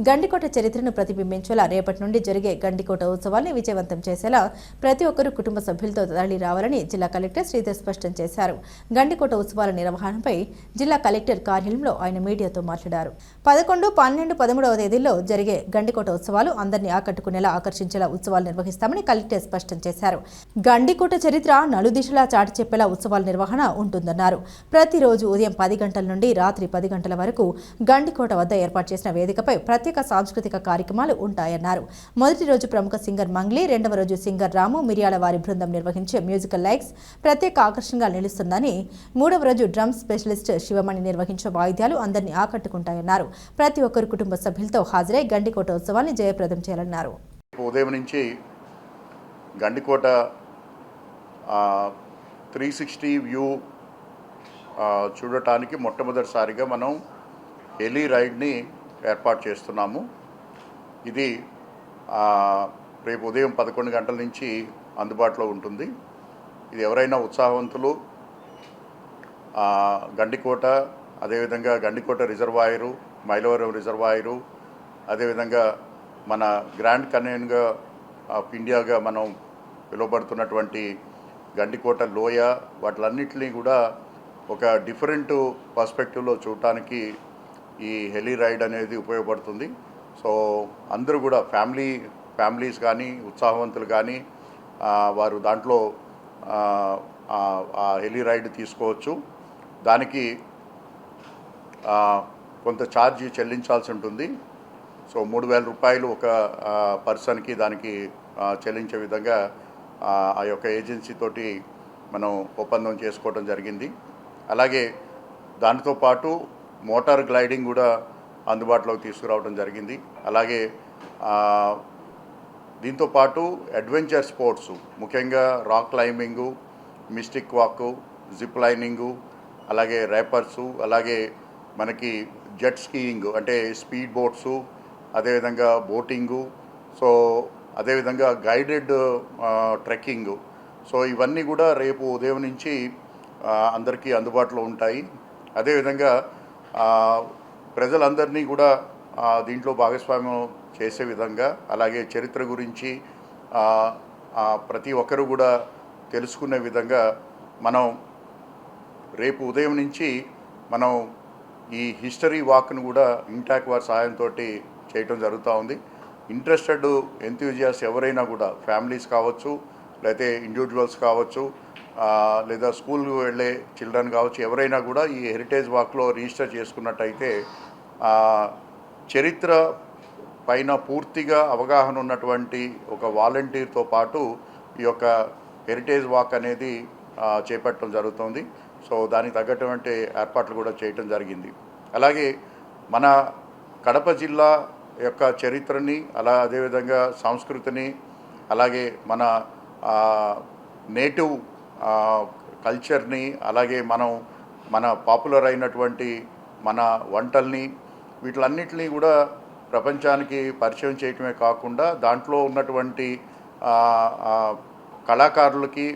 గండికోట చరిత్రను ప్రతిబింబించేలా రేపటి నుండి జరిగే గండికోట ఉత్సవాన్ని విజయవంతం చేసేలా ప్రతి ఒక్కరూ కుటుంబ సభ్యులతో తరలి రావాలని జిల్లా కలెక్టర్ శ్రీధర్ స్పష్టం చేశారు. గండికోట ఉత్సవాల నిర్వహణపై జిల్లా కలెక్టర్ కార్యాలయంలో ఆయన మీడియాతో మాట్లాడారు. 11, 12, 13వ తేదీల్లో జరిగే గండికోట ఉత్సవాలు అందరినీ ఆకట్టుకునేలా ఆకర్షించేలా ఉత్సవాలు నిర్వహిస్తామని కలెక్టర్ స్పష్టం చేశారు. గండికోట చరిత్ర నలుదిశలా చాటి చెప్పేలా ఉత్సవాల నిర్వహణ ఉంటుందన్నారు. ప్రతిరోజు ఉదయం 10 గంటల నుండి రాత్రి 10 గంటల వరకు గండికోట వద్ద ఏర్పాటు చేసిన వేదికపై ప్రత్యేక సాంస్కృతిక కార్యక్రమాలు ఉంటాయన్నారు. మొదటి రోజు ప్రముఖ సింగర్ మంగ్లీ, రెండవ రోజు సింగర్ రాము మిర్యాల వారి బృందం నిర్వహించే మ్యూజికల్ లైక్స్ ప్రత్యేక ఆకర్షణగా నిలుస్తుందని, మూడవ రోజు డ్రమ్ స్పెషలిస్ట్ శివమణి నిర్వహించే వాయిద్యాలు అందరినీ ఆకట్టుకుంటాయన్నారు. ప్రతి ఒక్కరు కుటుంబ సభ్యులతో హాజరై గండికోట ఉత్సవాన్ని జయప్రదం చేయాలన్నారు. ఉదయం నుంచి గండికోట 360 వ్యూ చూడటానికి మొట్టమొదటిసారిగా మనం హెలీ రైడ్ని ఏర్పాటు చేస్తున్నాము. ఇది రేపు ఉదయం 11 గంటల నుంచి అందుబాటులో ఉంటుంది. ఇది ఎవరైనా ఉత్సాహవంతులు గండికోట, అదేవిధంగా గండికోట రిజర్వాయరు, మైలవరం రిజర్వాయరు, అదేవిధంగా మన గ్రాండ్ కనేన్గా ఆఫ్ ఇండియాగా మనం పిలువబడుతున్నటువంటి గండికోట లోయ, వాటిలన్నింటినీ కూడా ఒక డిఫరెంట్ పర్స్పెక్టివ్లో చూడటానికి ఈ హెలీ రైడ్ అనేది ఉపయోగపడుతుంది. సో అందరూ కూడా ఫ్యామిలీస్ కానీ ఉత్సాహవంతులు కానీ వారు దాంట్లో హెలీ రైడ్ తీసుకోవచ్చు. దానికి కొంత ఛార్జ్ చెల్లించాల్సి ఉంటుంది. సో 3,000 రూపాయలు ఒక పర్సన్కి దానికి చెల్లించే విధంగా ఆ యొక్క ఏజెన్సీ తోటి మనం ఒప్పందం చేసుకోవడం జరిగింది. అలాగే దానితో పాటు మోటార్ గ్లైడింగ్ కూడా అందుబాటులోకి తీసుకురావడం జరిగింది. అలాగే దీంతోపాటు అడ్వెంచర్ స్పోర్ట్స్, ముఖ్యంగా rock climbing, mystic walk, zip lining, అలాగే ర్యాపర్సు, అలాగే మనకి జెట్ స్కీయింగ్ అంటే స్పీడ్ బోట్సు, అదేవిధంగా బోటింగు, సో అదేవిధంగా గైడెడ్ ట్రెక్కింగు. సో ఇవన్నీ కూడా రేపు ఉదయం నుంచి అందరికీ అందుబాటులో ఉంటాయి. అదేవిధంగా ప్రజలందరినీ కూడా దీంట్లో భాగస్వామ్యం చేసే విధంగా, అలాగే చరిత్ర గురించి ప్రతి ఒక్కరు కూడా తెలుసుకునే విధంగా మనం రేపు ఉదయం నుంచి మనం ఈ హిస్టరీ వాక్ను కూడా ఇంటాక్ వారి సహాయంతో చేయటం జరుగుతూ ఉంది. ఇంట్రెస్టెడ్ ఎంథ్యూజియాస్ ఎవరైనా కూడా, ఫ్యామిలీస్ కావచ్చు, లేకపోతే ఇండివిజువల్స్ కావచ్చు, లేదా స్కూల్కి వెళ్ళే చిల్డ్రన్ కావచ్చు, ఎవరైనా కూడా ఈ హెరిటేజ్ వాక్లో రిజిస్టర్ చేసుకున్నట్టయితే చరిత్ర పైన పూర్తిగా అవగాహన ఉన్నటువంటి ఒక వాలంటీర్తో పాటు ఈ యొక్క హెరిటేజ్ వాక్ అనేది చేపట్టడం జరుగుతుంది. సో దానికి తగ్గటువంటి ఏర్పాట్లు కూడా చేయటం జరిగింది. అలాగే మన కడప జిల్లా యొక్క చరిత్రని, అదేవిధంగా సంస్కృతిని, అలాగే నేటివ్ కల్చర్ని, అలాగే మన పాపులర్ అయినటువంటి మన వంటల్ని, వీటిలన్నిటినీ కూడా ప్రపంచానికి పరిచయం చేయటమే కాకుండా దాంట్లో ఉన్నటువంటి కళాకారులకి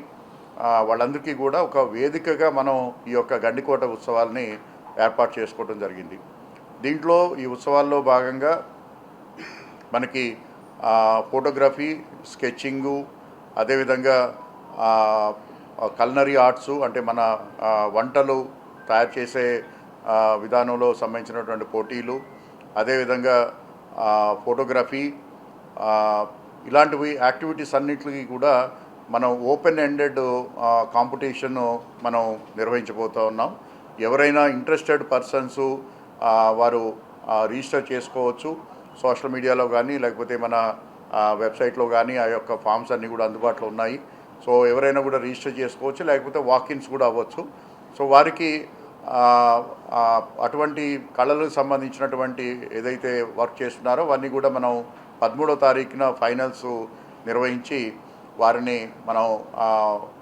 వాళ్ళందరికీ కూడా ఒక వేదికగా మనం ఈ యొక్క గండికోట ఉత్సవాల్ని ఏర్పాటు చేసుకోవడం జరిగింది. దీంట్లో ఈ ఉత్సవాల్లో భాగంగా మనకి ఫోటోగ్రఫీ, స్కెచ్చింగు, అదేవిధంగా కల్నరీ ఆర్ట్సు అంటే మన వంటలు తయారు చేసే విధానంలో సంబంధించినటువంటి పోటీలు, అదేవిధంగా ఫోటోగ్రఫీ, ఇలాంటివి యాక్టివిటీస్ అన్నింటికి కూడా మనం ఓపెన్ ఎండెడ్ కాంపిటీషన్ మనం నిర్వహించబోతూ ఉన్నాం. ఎవరైనా ఇంట్రెస్టెడ్ పర్సన్స్ వారు రిజిస్టర్ చేసుకోవచ్చు. సోషల్ మీడియాలో కానీ లేకపోతే మన వెబ్సైట్లో కానీ ఆ యొక్క ఫామ్స్ అన్నీ కూడా అందుబాటులో ఉన్నాయి. సో ఎవరైనా కూడా రిజిస్టర్ చేసుకోవచ్చు, లేకపోతే వాకిన్స్ కూడా అవ్వచ్చు. సో వారికి అటువంటి కళలకు సంబంధించినటువంటి ఏదైతే వర్క్ చేస్తున్నారో అవన్నీ కూడా మనం 13వ తారీఖున ఫైనల్స్ నిర్వహించి వారిని మనం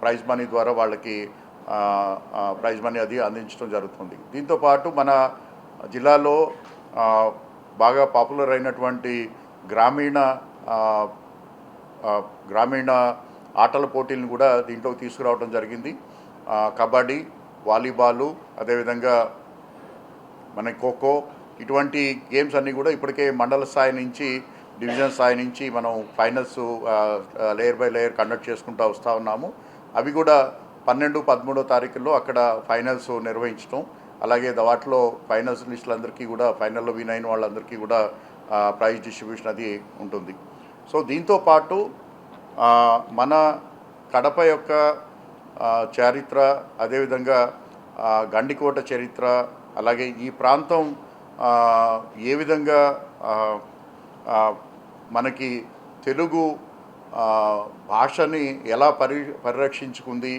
ప్రైజ్ మనీ ద్వారా వాళ్ళకి ప్రైజ్ మనీ అది అందించడం జరుగుతుంది. దీంతోపాటు మన జిల్లాలో బాగా పాపులర్ అయినటువంటి గ్రామీణ ఆటల పోటీలను కూడా దీంట్లోకి తీసుకురావడం జరిగింది. కబడ్డీ, వాలీబాలు, అదేవిధంగా మన ఖోఖో, ఇటువంటి గేమ్స్ అన్నీ కూడా ఇప్పటికే మండల స్థాయి నుంచి డివిజన్ స్థాయి నుంచి మనం finals layer by layer conduct చేసుకుంటూ వస్తూ ఉన్నాము. అవి కూడా 12, 13 తారీఖుల్లో అక్కడ ఫైనల్స్ నిర్వహించడం, అలాగే వాటిలో ఫైనల్స్ లిస్టులందరికీ కూడా ఫైనల్లో విన్ అయిన వాళ్ళందరికీ కూడా ప్రైజ్ డిస్ట్రిబ్యూషన్ అది ఉంటుంది. సో దీంతో పాటు మన కడప యొక్క చరిత్ర, అదేవిధంగా గండికోట చరిత్ర, అలాగే ఈ ప్రాంతం ఏ విధంగా మనకి తెలుగు భాషని ఎలా పరిరక్షించుకుంది,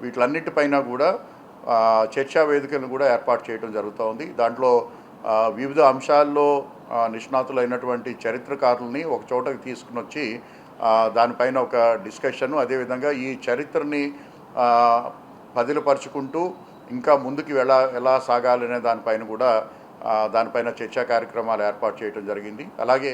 వీటిలన్నిటిపైన కూడా చర్చా వేదికలను కూడా ఏర్పాటు చేయడం జరుగుతూ ఉంది. దాంట్లో వివిధ అంశాల్లో నిష్ణాతులైనటువంటి చరిత్రకారుల్ని ఒక చోటకి తీసుకుని వచ్చి దానిపైన ఒక డిస్కషను, అదేవిధంగా ఈ చరిత్రని పదిలపరుచుకుంటూ ఇంకా ముందుకు ఎలా సాగాలనే దానిపైన చర్చా కార్యక్రమాలు ఏర్పాటు చేయడం జరిగింది. అలాగే